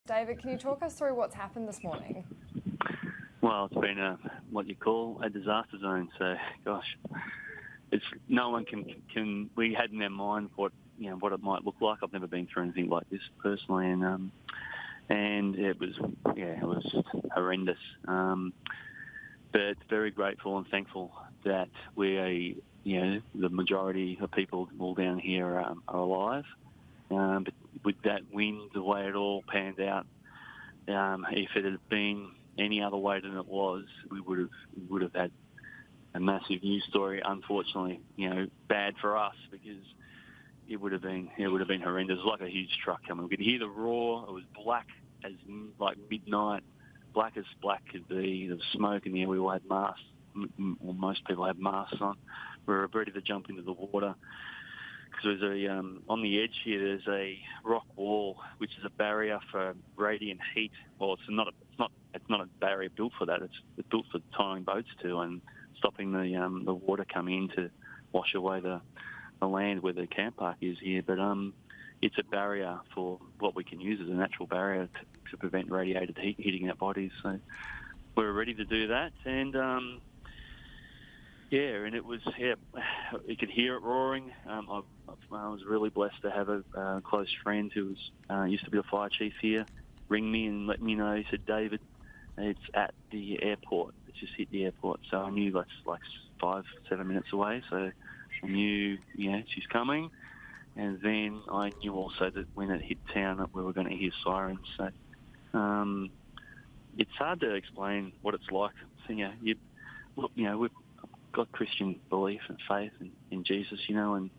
David, can you talk us through what's happened this morning? Well, it's been what you call a disaster zone. So, gosh, it's no one can. We had in our mind what it might look like. I've never been through anything like this personally, and it was just horrendous. But very grateful and thankful that the majority of people all down here are alive. But with that wind, the way it all panned out, if it had been any other way than it was, we would have had a massive news story. Unfortunately, bad for us because it would have been horrendous. It was like a huge truck coming. We could hear the roar. It was black as like midnight, black as black could be. There was smoke in the air. We all had masks. Well, most people had masks on. We were ready to jump into the water. Because there's on the edge here, there's a rock wall, which is a barrier for radiant heat. Well, it's not a barrier built for that. It's built for tying boats to and stopping the water coming in to wash away the land where the camp park is here. But it's a barrier for what we can use as a natural barrier to prevent radiated heat hitting our bodies. So we're ready to do that, and and it was, you could hear it roaring. I was really blessed to have a close friend who used to be a fire chief here ring me and let me know. He said, David, it's at the airport. It just hit the airport. So I knew that's like 5-7 minutes away. So I knew, she's coming. And then I knew also that when it hit town that we were going to hear sirens. So it's hard to explain what it's like. So, we've got Christian belief and faith in Jesus, and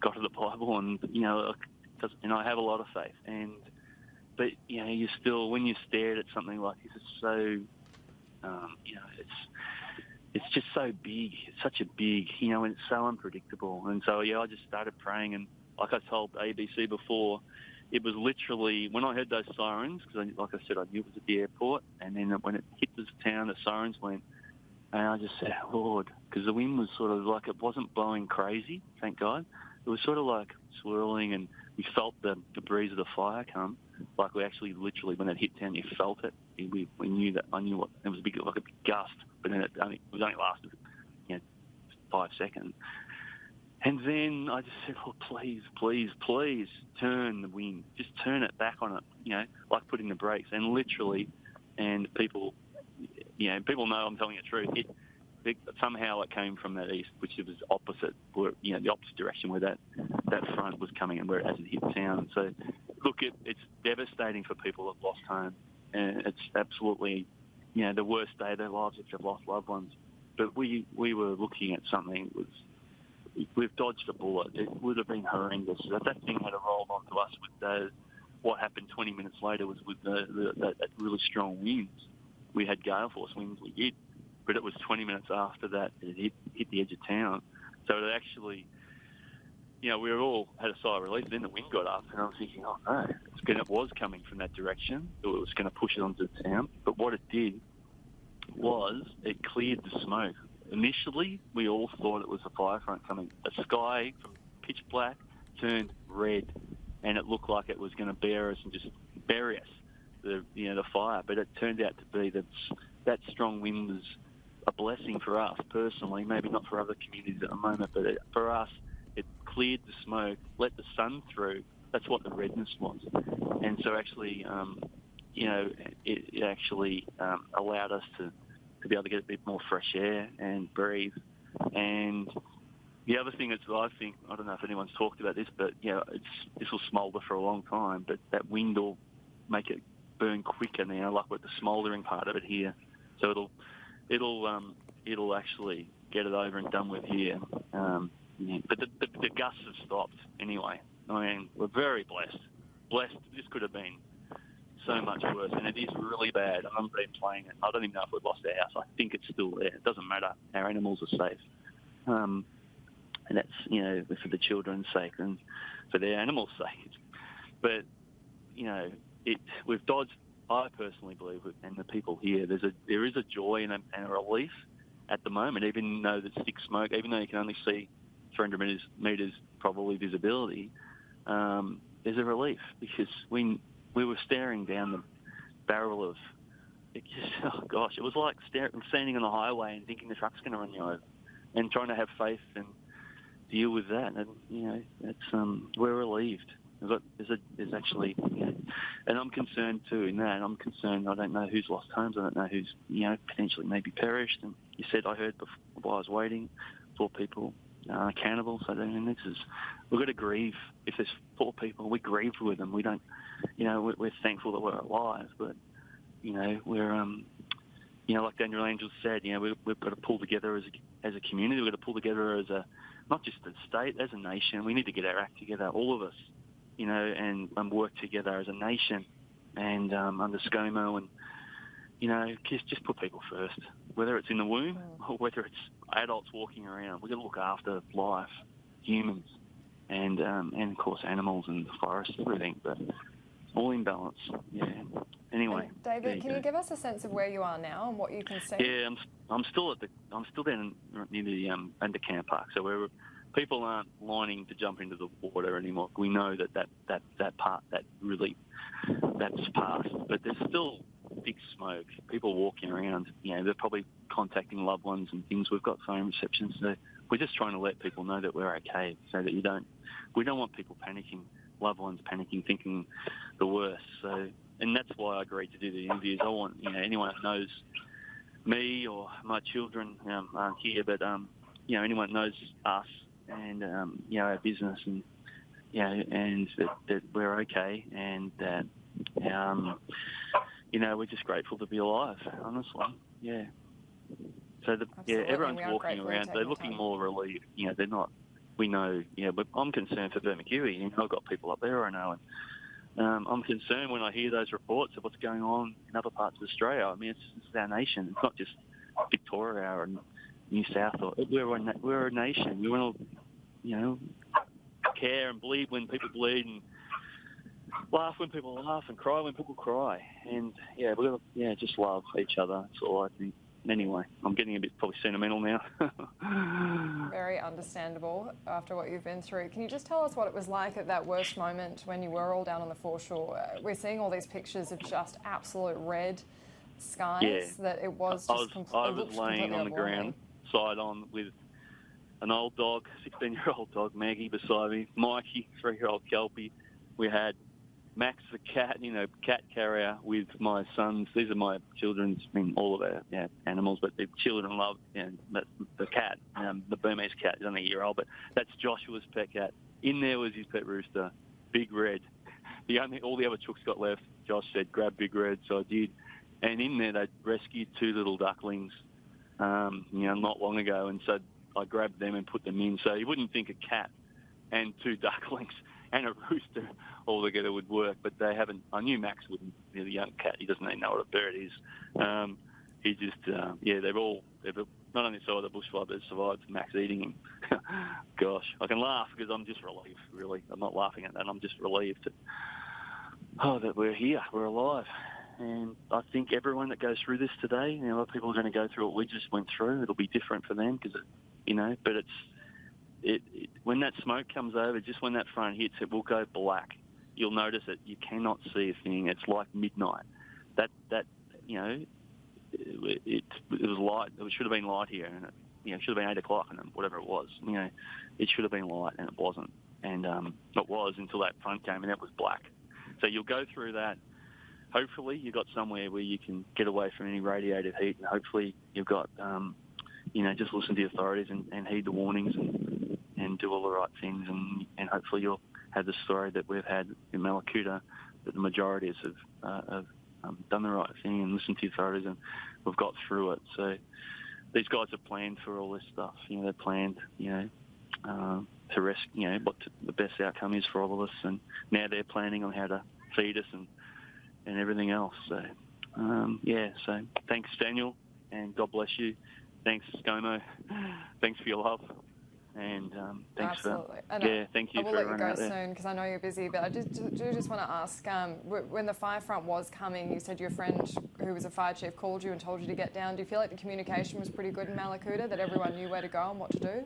got to the Bible, and I have a lot of faith, but you still, when you're stared at something like this, it's so, it's just so big. It's such a big, and it's so unpredictable. And so I just started praying, and like I told ABC before, it was literally when I heard those sirens, because like I said, I knew it was at the airport, and then when it hit this town, the sirens went. And I just said, Lord, because the wind was sort of like, it wasn't blowing crazy, thank God. It was sort of like swirling, and we felt the breeze of the fire come. Like we actually literally, when it hit town, you felt it. We knew that. I knew what it was, like a big gust, but then it only lasted 5 seconds. And then I just said, oh, please, please, please turn the wind. Just turn it back on it, like putting the brakes. And literally, and people know I'm telling the truth. Somehow it came from that east, which was opposite, the opposite direction where that front was coming, and where as it hit town. So, look, it's devastating for people who've lost home, and it's absolutely, the worst day of their lives if they've lost loved ones. But we were looking at something we've dodged a bullet. It would have been horrendous. If that thing had rolled onto us with what happened 20 minutes later was with that really strong winds. We had gale force winds, we did, but it was 20 minutes after that it hit the edge of town. So it actually, we were all had a sigh of relief. Then the wind got up, and I was thinking, oh no, it was coming from that direction. It was going to push it onto the town. But what it did was it cleared the smoke. Initially, we all thought it was a fire front coming. The sky from pitch black turned red, and it looked like it was going to bear us and just bury us. The fire, but it turned out to be that strong wind was a blessing for us personally, maybe not for other communities at the moment, but for us, it cleared the smoke, let the sun through. That's what the redness was. And so actually, it actually allowed us to be able to get a bit more fresh air and breathe. And the other thing is, I think, I don't know if anyone's talked about this, but this will smoulder for a long time, but that wind will make it burn quicker now, like with the smouldering part of it here. So it'll actually get it over and done with here. But the gusts have stopped anyway. I mean, we're very blessed. This could have been so much worse, and it is really bad. I haven't been playing it. I don't even know if we've lost our house. I think it's still there. It doesn't matter. Our animals are safe. And that's, for the children's sake and for their animals' sake. But, we've dodged, I personally believe, and the people here, there is a joy and a relief at the moment, even though there's thick smoke, even though you can only see 300 metres probably visibility, there's a relief because we were staring down barrel of, it just, oh gosh, it was like standing on the highway and thinking the truck's going to run you over, and trying to have faith and deal with that. And it's we're relieved. There's actually, and I'm concerned too in that. I'm concerned. I don't know who's lost homes. I don't know who's potentially maybe perished. And you said, I heard before while I was waiting, 4 people cannibals. So we've got to grieve. If there's 4 people, we grieve with them. We don't, we're thankful that we're alive, but we're like Daniel Angel said, we've got to pull together as a community. We've got to pull together as not just a state, as a nation. We need to get our act together, all of us, and work together as a nation and under ScoMo and, just put people first, whether it's in the womb or whether it's adults walking around. We've got to look after life, humans, and of course animals and the forest, everything, but all in balance. Yeah. Anyway, and David, can you give us a sense of where you are now and what you can see? Yeah, I'm still down near the Undercamp Park, so where people aren't lining to jump into the water anymore. We know that part that's passed, but there's still big smoke. People walking around, they're probably contacting loved ones and things. We've got phone reception, so we're just trying to let people know that we're okay, so that we don't want people panicking, loved ones panicking, thinking the worst. So, and that's why I agreed to do the interviews. I want, anyone that knows me or my children aren't here, but anyone that knows us and our business and and that we're okay, and that we're just grateful to be alive, honestly. Yeah. So everyone's walking around. They're looking more relieved. They're not. We know. But I'm concerned for Bermuda. I've got people up there I know, and I'm concerned when I hear those reports of what's going on in other parts of Australia. I mean, it's our nation. It's not just Victoria or New South. We're a nation. We want to, care and bleed when people bleed, and laugh when people laugh, and cry when people cry. And we've got to just love each other. That's all I think. Anyway, I'm getting a bit probably sentimental now. Very understandable after what you've been through. Can you just tell us what it was like at that worst moment when you were all down on the foreshore? We're seeing all these pictures of just absolute red skies. That it was just I was laying on the ground, side on, with an old dog, 16-year-old dog, Maggie, beside me, Mikey, 3-year-old Kelpie. We had Max the cat, cat carrier with my sons. These are my children's, all of our animals, but the children love the cat, the Burmese cat. He's only a year old, but that's Joshua's pet cat. In there was his pet rooster, Big Red. All the other chooks got left. Josh said, grab Big Red, so I did. And in there, they rescued 2 little ducklings, not long ago, and so I grabbed them and put them in. So you wouldn't think a cat and 2 ducklings and a rooster all together would work, but they haven't. I knew Max wouldn't. The young cat, he doesn't even know what a bird is. He just, they've not only survived the bushfire, but survived Max eating him. Gosh, I can laugh because I'm just relieved, really. I'm not laughing at that. I'm just relieved that we're here, we're alive. And I think everyone that goes through this today, a lot of people are going to go through what we just went through. It'll be different for them because, but when that smoke comes over, just when that front hits, it will go black. You'll notice it. You cannot see a thing. It's like midnight. It was light. It should have been light here, and it should have been 8 o'clock, and whatever it was. It should have been light, and it wasn't. And it was until that front came, and it was black. So you'll go through that. Hopefully, you've got somewhere where you can get away from any radiated heat, and hopefully you've got, just listen to the authorities and heed the warnings and do all the right things, and hopefully you'll have the story that we've had in Mallacoota, that the majority have done the right thing and listened to the authorities, and we've got through it. So these guys have planned for all this stuff. They've planned, to rescue, what the best outcome is for all of us, and now they're planning on how to feed us and everything else. So, so thanks, Daniel, and God bless you. Thanks, ScoMo. Thanks for your love. And thanks Absolutely. Thank you I will for let you everyone go out there. soon because I know you're busy, but I do just want to ask, when the fire front was coming, you said your friend who was a fire chief called you and told you to get down. Do you feel like the communication was pretty good in Mallacoota, that everyone knew where to go and what to do?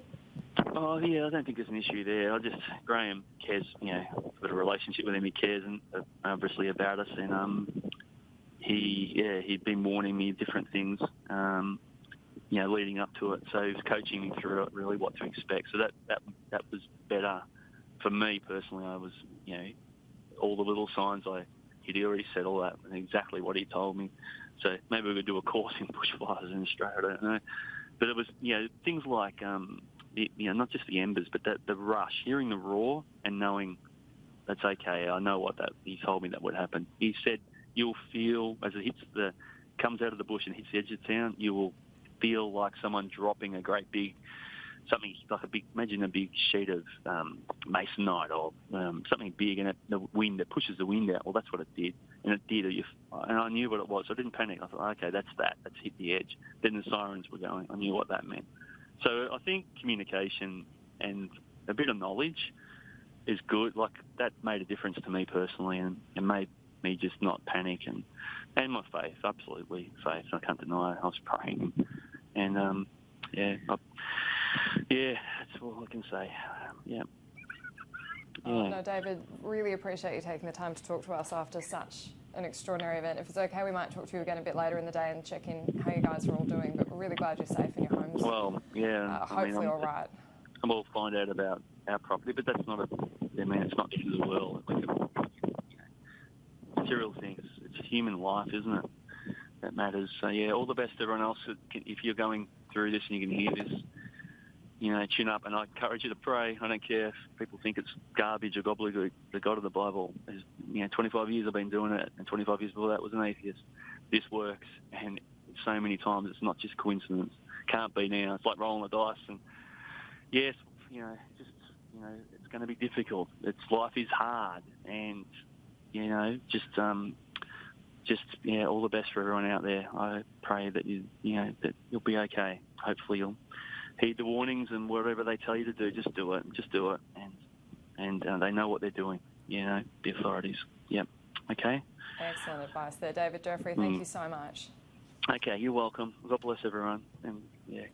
Oh, yeah, I don't think there's an issue there. Graham cares, I've got a relationship with him. He cares, and obviously about us, and he he'd been warning me different things, leading up to it. So he was coaching me through it, really what to expect. So that was better for me personally. I was, all the little signs he'd already said all that and exactly what he told me. So maybe we could do a course in bushfires in Australia. I don't know. But it was, things like, not just the embers, but the rush, hearing the roar and knowing that's okay. I know he told me that would happen. He said you'll feel as it comes out of the bush and hits the edge of town, you will feel like someone dropping a great big, something like imagine a big sheet of masonite or something big, and it pushes the wind out. Well, that's what it did, and it did. And I knew what it was. So I didn't panic. I thought, okay, that's hit the edge. Then the sirens were going. I knew what that meant. So I think communication and a bit of knowledge is good. Like that made a difference to me personally, and made me just not panic, and my faith, absolutely faith. I can't deny it. I was praying, and that's all I can say. Yeah. Oh, no, David, really appreciate you taking the time to talk to us after such an extraordinary event. If it's okay, we might talk to you again a bit later in the day and check in how you guys are all doing. But we're really glad you're safe in your homes. Well, yeah. Hopefully all right. And we'll find out about our property, but that's not it's not the end of the world. Like material things. It's human life, isn't it? That matters. So, all the best to everyone else. If you're going through this and you can hear this, tune up, and I encourage you to pray. I don't care if people think it's garbage or gobbledygook. The God of the Bible is, 25 years I've been doing it, and 25 years before that was an atheist. This works, and so many times it's not just coincidence. Can't be now. It's like rolling the dice, and yes, it's going to be difficult. Life is hard, and all the best for everyone out there. I pray that that you'll be okay. Hopefully you'll heed the warnings, and whatever they tell you to do, just do it. Just do it, and they know what they're doing. The authorities. Yep. Okay. Excellent advice there, David Jeffery. Thank you so much. Okay, you're welcome. God bless everyone, and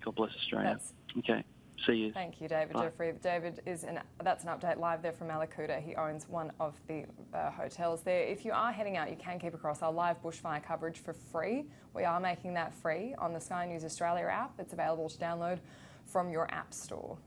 God bless Australia. Okay. See you. Thank you, David Jeffery. David that's an update live there from Mallacoota. He owns one of the hotels there. If you are heading out, you can keep across our live bushfire coverage for free. We are making that free on the Sky News Australia app. It's available to download from your app store.